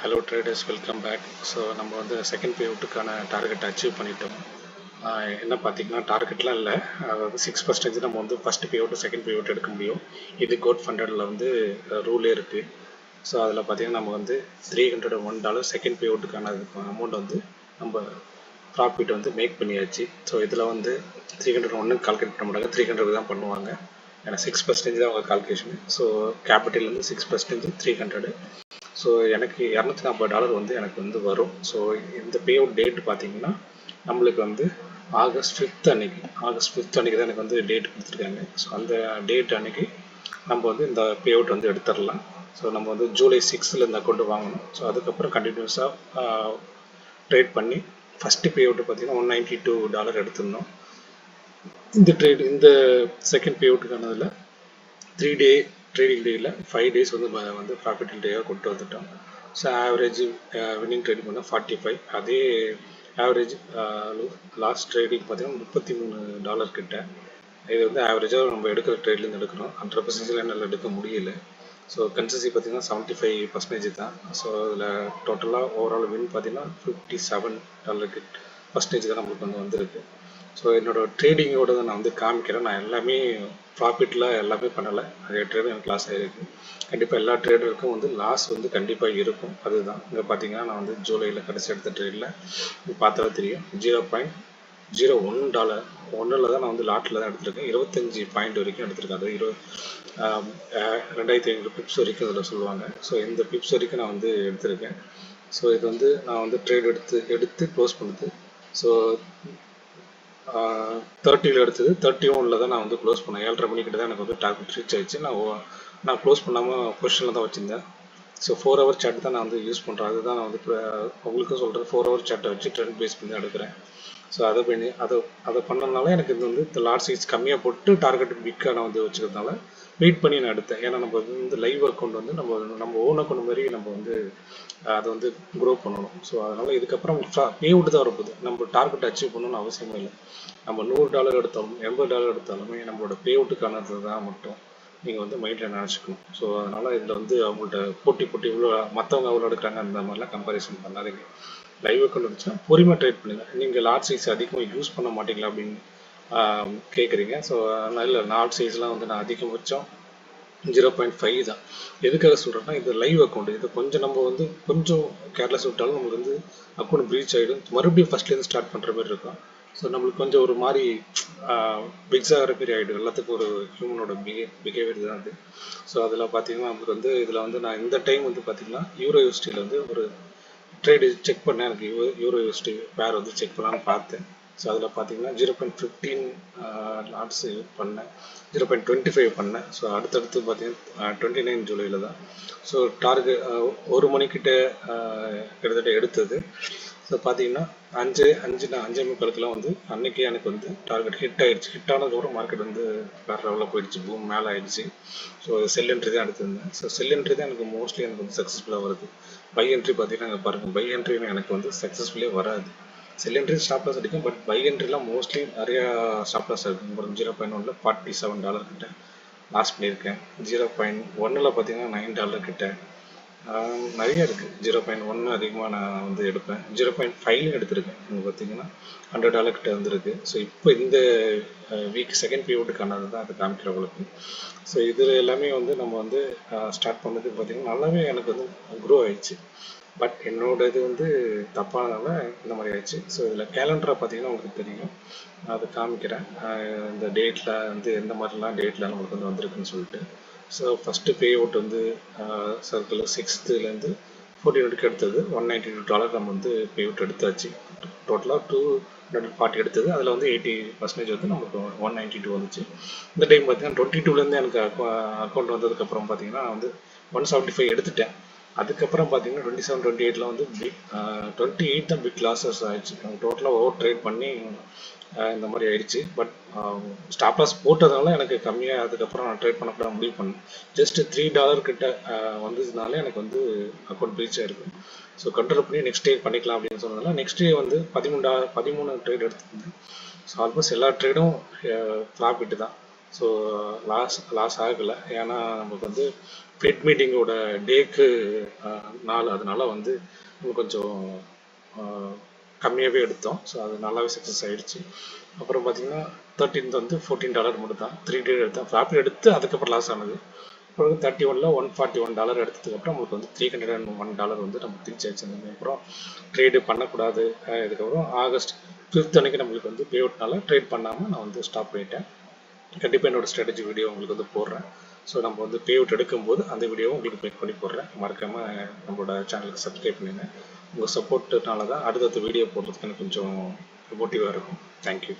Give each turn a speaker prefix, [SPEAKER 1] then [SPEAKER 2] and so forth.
[SPEAKER 1] Hello traders, welcome back. So நம்ம வந்து second பேவுட்டுக்கான target achieve பண்ணிட்டோம். என்ன பார்த்தீங்கன்னா டார்கெட்லாம் இல்லை, அதாவது 6% நம்ம வந்து ஃபஸ்ட் பேவுட்டு செகண்ட் பேவுட் எடுக்க முடியும். இது கோட் ஃபண்டடில் வந்து ரூலே இருக்குது. ஸோ அதில் பார்த்தீங்கன்னா நம்ம வந்து $301 செகண்ட் பேவுட்டுக்கான அமௌண்ட் வந்து நம்ம ப்ராஃபிட் வந்து மேக் பண்ணியாச்சு. ஸோ இதில் வந்து 301 கால்குலேட் பண்ண மாட்டாங்க, 300 தான் பண்ணுவாங்க. ஏன்னா 6% தான் அவங்க கால்குலேஷன். ஸோ கேபிட்டல் வந்து 6%, 300. ஸோ எனக்கு $240 வந்து எனக்கு வந்து வரும். ஸோ இந்த பே அவுட் டேட் பார்த்தீங்கன்னா நம்மளுக்கு வந்து ஆகஸ்ட் 5th அன்னைக்கு தான் எனக்கு வந்து டேட் கொடுத்துருக்காங்க. ஸோ அந்த டேட் அன்னைக்கு நம்ம வந்து இந்த பே அவுட் வந்து எடுத்துடலாம். ஸோ நம்ம வந்து ஜூலை 6th இந்த அக்கௌண்ட் வாங்கணும். ஸோ அதுக்கப்புறம் கண்டினியூஸாக ட்ரேட் பண்ணி ஃபஸ்ட்டு பே அவுட்டு பார்த்தீங்கன்னா $192 எடுத்துருந்தோம். இந்த செகண்ட் பே அவுட்டுக்கானதில் 3 டே ட்ரேடிங் டேயில் 5 days வந்து ப்ராஃபிட் டேயாக கொண்டு வந்துட்டோம். ஸோ ஆவரேஜ் வின்னிங் ட்ரேடிங் பண்ணால் 45. அதே ஆவரேஜ் லாஸ்ட் ட்ரேடிங் பார்த்தீங்கன்னா $33 கிட்ட. இது வந்து ஆவரேஜாக நம்ம எடுக்கிற ட்ரேட்லேருந்து எடுக்கிறோம். 100% என்னால் எடுக்க முடியல. ஸோ கன்சிஸ்டன்சி பார்த்தீங்கன்னா 75% தான். ஸோ அதில் டோட்டலாக ஓவரால் வின் பார்த்தீங்கன்னா $57 தான் நம்மளுக்கு வந்திருக்கு. ஸோ என்னோடய ட்ரேடிங்கோட தான் நான் வந்து காமிக்கிறேன். நான் எல்லாமே ப்ராஃபிட்டில் எல்லாமே பண்ணலை, நிறைய ட்ரேடும் எனக்கு லாஸ் ஆகிருக்கு. கண்டிப்பாக எல்லா ட்ரேடருக்கும் வந்து லாஸ் வந்து கண்டிப்பாக இருக்கும். அதுதான் இங்கே பார்த்தீங்கன்னா நான் வந்து ஜூலையில் கடைசி எடுத்த ட்ரேடில் பார்த்தாலே தெரியும். $0.01 ஒன்றில் தான் நான் வந்து லாட்டில் தான் எடுத்திருக்கேன். 25 பாயிண்ட் வரைக்கும் எடுத்திருக்கேன். அது 2500 பிப்ஸ் வரைக்கும் இதில் சொல்லுவாங்க. ஸோ இந்த பிப்ஸ் வரைக்கும் நான் வந்து எடுத்திருக்கேன். ஸோ இது வந்து நான் வந்து ட்ரேட் எடுத்து க்ளோஸ் பண்ணுது. ஸோ 30 எடுத்தது 31 தான் நான் வந்து க்ளோஸ் பண்ணேன். 7:30 மணிக்கிட்ட தான் எனக்கு வந்து டார்கெட் ரீச் ஆயிடுச்சு. நான் க்ளோஸ் பண்ணாமல் பொசிஷனில் தான் வச்சுருந்தேன். ஸோ 4 hour சார்ட் தான் நான் வந்து யூஸ் பண்ணுறேன். அதுதான் நான் வந்து உங்களுக்கும் சொல்கிறேன். 4 hour சார்ட்டை வச்சு ட்ரெண்ட் பேஸ் பண்ணி எடுக்கிறேன். ஸோ அதை பண்ணனால எனக்கு இது வந்து இந்த லாட் சைஸ் கம்மியாக போட்டு டார்கெட் பிக்காக நான் வந்து வச்சுக்கிறதுனால வெயிட் பண்ணி நான் எடுத்தேன். ஏன்னா நம்ம வந்து லைவ் அக்கௌண்ட் வந்து நம்ம ஓன் அக்கௌண்ட் மாதிரி நம்ம வந்து அதை வந்து க்ரோ பண்ணணும். ஸோ அதனால் இதுக்கப்புறம் பே அவுட் தான் வரப்போகுது. நம்ம டார்கெட் அச்சீவ் பண்ணணும்னு அவசியமே இல்லை. நம்ம $100 எடுத்தாலும் $80 எடுத்தாலுமே நம்மளோட பே அவுட்டுக்கானது தான் மட்டும் நீங்கள் வந்து மைண்டில் நினச்சிக்கணும். ஸோ அதனால் இதில் வந்து அவங்கள்ட்ட போட்டி இவ்வளோ மற்றவங்க அவ்வளோ எடுக்கிறாங்க அந்த மாதிரிலாம் கம்பேரிசன் பண்ணாதீங்க. லைவ் அக்கௌண்ட் இருந்துச்சுன்னா பொறுமையாக ட்ரேட் பண்ணுங்கள். நீங்கள் லாட் சைஸ் அதிகமாக யூஸ் பண்ண மாட்டீங்களா அப்படின்னு கேட்குறீங்க. ஸோ அதனால் இல்லை, லாட் சைஸ்லாம் வந்து நான் அதிகபட்சம் 0.5 தான். எதுக்காக சொல்கிறேன்னா இது லைவ் அக்கௌண்ட். இது கொஞ்சம் நம்ம வந்து கொஞ்சம் கேர்லெஸ் விட்டாலும் நம்மளுக்கு வந்து அக்கௌண்ட் ப்ரீச் ஆகிடும். மறுபடியும் ஃபஸ்ட்லேருந்து ஸ்டார்ட் பண்ணுற மாதிரி இருக்கும். ஸோ நம்மளுக்கு கொஞ்சம் ஒரு மாதிரி பிக்ஸ் ஆகிற மாதிரி ஆகிடும். எல்லாத்துக்கும் ஒரு ஹியூமனோட பிஹேவியர் தான் அது. ஸோ அதில் பார்த்தீங்கன்னா நம்மளுக்கு வந்து இதில் வந்து நான் இந்த டைம் வந்து பார்த்தீங்கன்னா யூரோயூஎஸ்டியில் வந்து ஒரு ட்ரேடு செக் பண்ணேன். எனக்கு யூரோயூஎஸ்டி பேர் வந்து செக் பண்ணலான்னு பார்த்தேன். ஸோ அதில் பார்த்தீங்கன்னா 0.15 லாட்ஸ் பண்ணேன், 0.25 பண்ணேன். ஸோ அடுத்தடுத்து பார்த்தீங்கன்னா 29 ஜூலையில் தான். ஸோ டார்கெட் 1 மணிக்கிட்ட கிட்டத்தட்ட எடுத்தது. ஸோ பார்த்தீங்கன்னா 5:45 வந்து அன்றைக்கே எனக்கு வந்து டார்கெட் ஹிட் ஆகிடுச்சு. ஹிட் ஆனதுக்கப்புறம் மார்க்கெட் வந்து வேறு லெவலில் போயிடுச்சு, பூம் மேலே ஆகிடுச்சு. ஸோ செல் என்ட்ரி தான் எடுத்திருந்தேன். ஸோ செல் என்ட்ரி தான் எனக்கு மோஸ்ட்லி எனக்கு வந்து சக்ஸஸ்ஃபுல்லாக வருது. பை என்ட்ரி பார்த்தீங்கன்னா இங்கே பாருங்கள், பை என்ட்ரின்னு எனக்கு வந்து சக்ஸஸ்ஃபுல்லே வராது. செல் என்ட்ரி ஸ்டாப் லாஸ் அடிக்கும், பட் பை என்ட்ரிலாம் மோஸ்ட்லி நிறையா ஸ்டாப் லாஸ் இருக்குது. ஒரு 0.1ல் $47 கிட்ட லாஸ் பண்ணியிருக்கேன். 0.1ல் பார்த்தீங்கன்னா $9 கிட்ட நிறைய இருக்குது. 0.1 அதிகமாக நான் வந்து எடுப்பேன். 0.5 எடுத்திருக்கேன். இங்கே பார்த்தீங்கன்னா $100 கிட்ட வந்துருக்கு. ஸோ இப்போ இந்த வீக் செகண்ட் பீரியடுக்கானது தான் அது காமிக்கிறவங்களுக்கு. ஸோ இதில் எல்லாமே வந்து நம்ம வந்து ஸ்டார்ட் பண்ணதுக்கு பார்த்தீங்கன்னா நல்லாவே எனக்கு வந்து க்ரோ ஆயிடுச்சு. பட் என்னோட இது வந்து தப்பானதால இந்த மாதிரி ஆயிடுச்சு. ஸோ இதில் கேலண்டரை பார்த்தீங்கன்னா உங்களுக்கு தெரியும், நான் அதை காமிக்கிறேன். இந்த டேட்டில் வந்து எந்த மாதிரிலாம் டேட்டில் நம்மளுக்கு வந்து வந்திருக்குன்னு சொல்லிட்டு. ஸோ ஃபஸ்ட்டு பே அவுட் வந்து சர்க்கிள் 6th 14 எடுத்தது $192 நம்ம வந்து பே அவுட் எடுத்தாச்சு. டோட்டலாக 240 எடுத்தது. அதில் வந்து 80% வந்து நமக்கு 192 வந்துச்சு. இந்த டைம் பார்த்தீங்கன்னா 22லேருந்து எனக்கு அக்கௌண்ட் வந்ததுக்கப்புறம் பார்த்தீங்கன்னா நான் வந்து 175 எடுத்துட்டேன். அதுக்கப்புறம் பார்த்தீங்கன்னா 27, 28ல் வந்து 28 தான் பிக் லாஸஸ் ஆயிடுச்சு. டோட்டலாக ஓவர் ட்ரேட் பண்ணி இந்த மாதிரி ஆயிடுச்சு. பட் ஸ்டாப் லாஸ் போட்டதுனால எனக்கு கம்மியாக அதுக்கப்புறம் நான் ட்ரேட் பண்ணக்கூட முடிவு பண்ணேன். ஜஸ்ட் $3 கிட்ட வந்ததுனால எனக்கு வந்து அக்கௌண்ட் ரீச் ஆயிருக்கு. ஸோ கண்ட்ரோல் பண்ணி நெக்ஸ்ட் டே பண்ணிக்கலாம் அப்படின்னு சொன்னதுனால நெக்ஸ்ட் டே வந்து 13 ட்ரேட் எடுத்துருந்தேன். ஸோ ஆல்மோஸ்ட் எல்லா ட்ரேடும் ப்ராஃபிட் தான். ஸோ லாஸ் ஆகலை. ஏன்னா நமக்கு வந்து ஃபெட் மீட்டிங்கோட டேக்கு நாள், அதனால வந்து கொஞ்சம் கம்மியாகவே எடுத்தோம். ஸோ அது நல்லாவே சக்ஸஸ் ஆகிடுச்சு. அப்புறம் பார்த்தீங்கன்னா 13th வந்து $14 மட்டும் தான், 3 டே எடுத்தேன். ப்ராஃபிட் எடுத்து அதுக்கப்புறம் லாஸ் ஆனது. அப்புறம் 31ல $141 எடுத்ததுக்கப்புறம் நம்மளுக்கு வந்து $301 வந்து நமக்கு ரீச் ஆச்சு. அப்புறம் ட்ரேடு பண்ணக்கூடாது. இதுக்கப்புறம் ஆகஸ்ட் 5th அன்னைக்கு நம்மளுக்கு வந்து பே அவுட்னால ட்ரேட் பண்ணாமல் நான் வந்து ஸ்டாப் பண்ணிட்டேன். கண்டிப்பாக என்னோட ஸ்ட்ராட்டஜி வீடியோ உங்களுக்கு வந்து போடுறேன். ஸோ நம்ம வந்து பே அவுட் எடுக்கும்போது அந்த வீடியோவும் உங்களுக்கு மேக் பண்ணி போடுறேன். மறக்காமல் நம்மளோட சேனலுக்கு சப்ஸ்கிரைப் பண்ணுங்கள். உங்கள் சப்போர்ட்னால தான் அடுத்தடுத்த வீடியோ போடுறதுக்கு எனக்கு கொஞ்சம் மோட்டிவாக இருக்கும். தேங்க்யூ.